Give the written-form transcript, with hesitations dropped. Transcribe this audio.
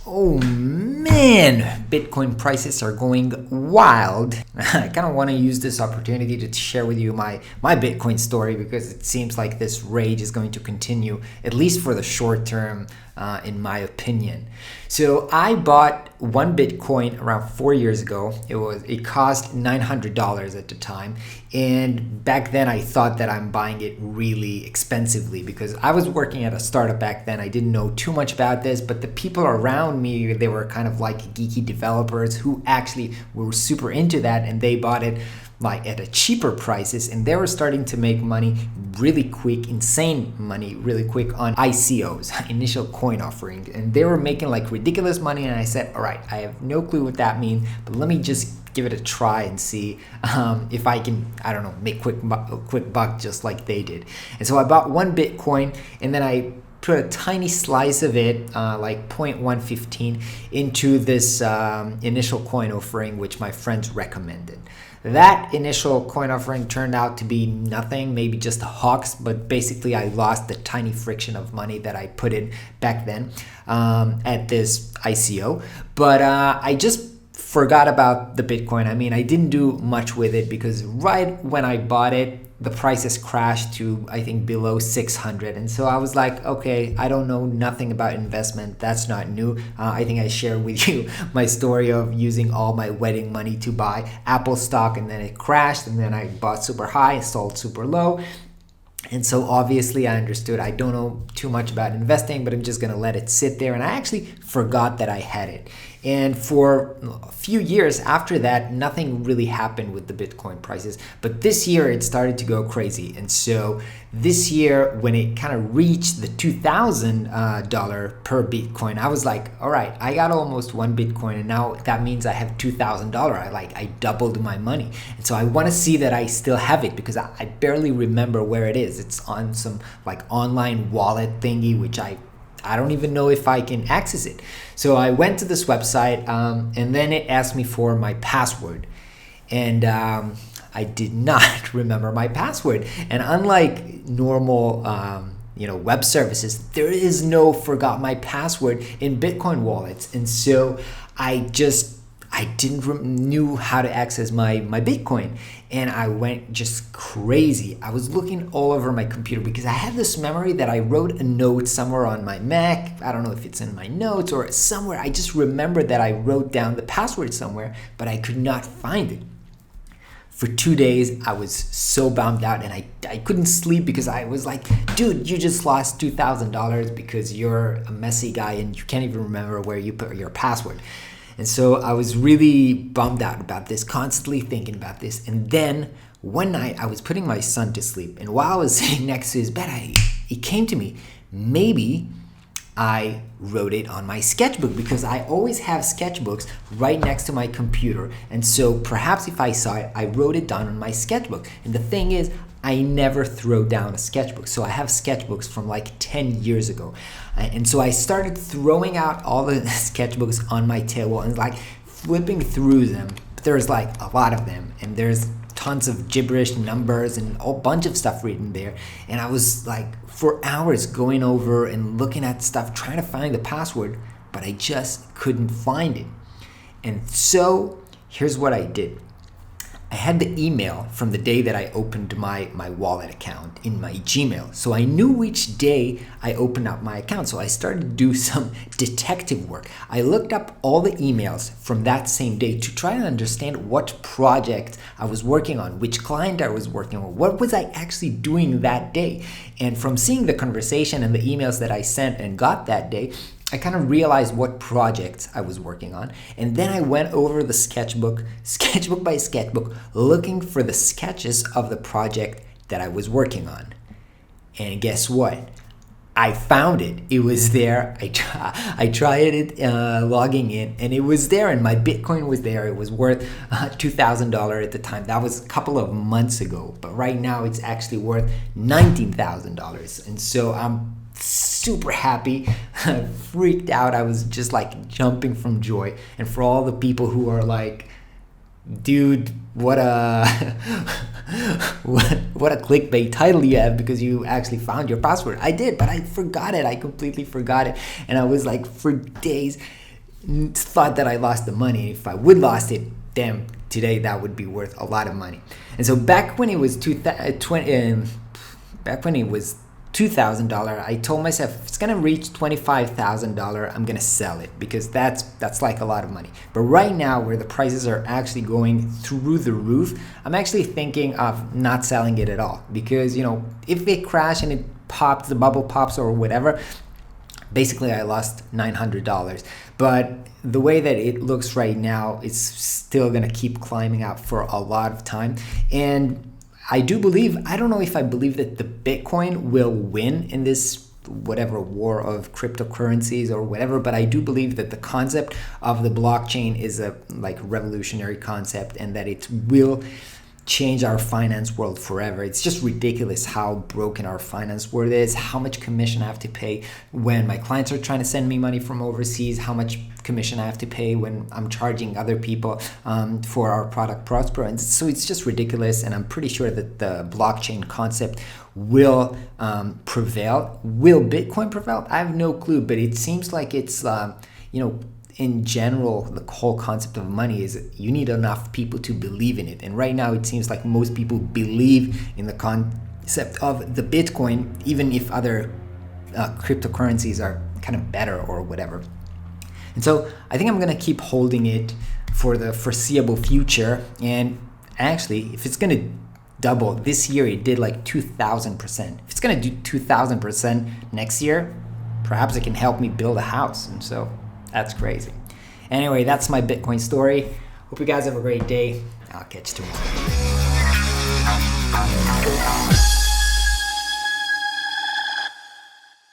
Oh man, Bitcoin prices are going wild. I kind of want to use this opportunity to share with you my Bitcoin story because it seems like this rage is going to continue, at least for the short term, in my opinion. So I bought one Bitcoin around 4 years ago. It cost $900 at the time, and back then I thought that I'm buying it really expensively because I was working at a startup back then. I didn't know too much about this, but the people around me, they were kind of like geeky developers who actually were super into that, and they bought it like at a cheaper prices, and they were starting to make money really quick, insane money really quick on ICOs, initial coin offering, and they were making like ridiculous money. And I said, all right, I have no clue what that means, but let me just give it a try and see if I can, I don't know, make quick buck just like they did. And so I bought one Bitcoin, and then I put a tiny slice of it, like 0.115, into this initial coin offering, which my friends recommended. That initial coin offering turned out to be nothing, maybe just a hoax, but basically I lost the tiny friction of money that I put in back then at this ICO. But I just forgot about the Bitcoin. I mean, I didn't do much with it because right when I bought it, the prices crashed to, I think, below 600. And so I was like, okay, I don't know nothing about investment. That's not new. I think I shared with you my story of using all my wedding money to buy Apple stock, and then it crashed, and then I bought super high, sold super low. And so obviously I understood I don't know too much about investing, but I'm just going to let it sit there. And I actually forgot that I had it. And for a few years after that, nothing really happened with the Bitcoin prices. But this year it started to go crazy. And so this year, when it kind of reached the $2,000 per Bitcoin, I was like, all right, I got almost one Bitcoin, and now that means I have $2,000. I doubled my money. And so I want to see that I still have it because I barely remember where it is. It's on some like online wallet thingy, which I don't even know if I can access it. So I went to this website, and then it asked me for my password. And I did not remember my password. And unlike normal web services, there is no forgot my password in Bitcoin wallets. And so I didn't knew how to access my Bitcoin, and I went just crazy. I was looking all over my computer because I had this memory that I wrote a note somewhere on my Mac. I don't know if it's in my notes or somewhere. I just remember that I wrote down the password somewhere, but I could not find it. For 2 days, I was so bummed out, and I couldn't sleep because I was like, dude, you just lost $2,000 because you're a messy guy and you can't even remember where you put your password. And so I was really bummed out about this, constantly thinking about this. And then one night I was putting my son to sleep, and while I was sitting next to his bed, it came to me, maybe I wrote it on my sketchbook because I always have sketchbooks right next to my computer. And so perhaps if I saw it, I wrote it down on my sketchbook. And the thing is, I never throw down a sketchbook. So I have sketchbooks from like 10 years ago. And so I started throwing out all the sketchbooks on my table and like flipping through them. There's like a lot of them, and there's tons of gibberish numbers and a bunch of stuff written there. And I was like for hours going over and looking at stuff, trying to find the password, but I just couldn't find it. And so here's what I did. I had the email from the day that I opened my wallet account in my Gmail. So I knew which day I opened up my account. So I started to do some detective work. I looked up all the emails from that same day to try to understand what project I was working on, which client I was working on, what was I actually doing that day. And from seeing the conversation and the emails that I sent and got that day, I kind of realized what projects I was working on. And then I went over the sketchbook by sketchbook, looking for the sketches of the project that I was working on. And guess what? I found it. It was there. I tried it logging in, and it was there, and my Bitcoin was there. It was worth $2,000 at the time. That was a couple of months ago, but right now it's actually worth $19,000. And so I'm super happy, freaked out. I was just like jumping from joy. And for all the people who are like, dude, what a what a clickbait title you have because you actually found your password. I did, but I forgot it. I completely forgot it. And I was like, for days, thought that I lost the money. If I would lost it, damn, today that would be worth a lot of money. And so back when it was $2,000, I told myself if it's gonna reach $25,000, I'm gonna sell it because that's like a lot of money. But right now, where the prices are actually going through the roof, I'm actually thinking of not selling it at all because if it crashes and it pops, the bubble pops or whatever, basically I lost $900. But the way that it looks right now, it's still gonna keep climbing up for a lot of time. And I don't know if I believe that the Bitcoin will win in this whatever war of cryptocurrencies or whatever, but I do believe that the concept of the blockchain is a revolutionary concept and that it will change our finance world forever. It's just ridiculous how broken our finance world is, how much commission I have to pay when my clients are trying to send me money from overseas, how much commission I have to pay when I'm charging other people for our product Prosper. And so it's just ridiculous, and I'm pretty sure that the blockchain concept will prevail. Will Bitcoin prevail? I have no clue, but it seems like it's in general, the whole concept of money is you need enough people to believe in it. And right now, it seems like most people believe in the concept of the Bitcoin, even if other cryptocurrencies are kind of better or whatever. And so I think I'm going to keep holding it for the foreseeable future. And actually, if it's going to double this year, it did like 2,000%. If it's going to do 2,000% next year, perhaps it can help me build a house. And so that's crazy. Anyway, that's my Bitcoin story. Hope you guys have a great day. I'll catch you tomorrow.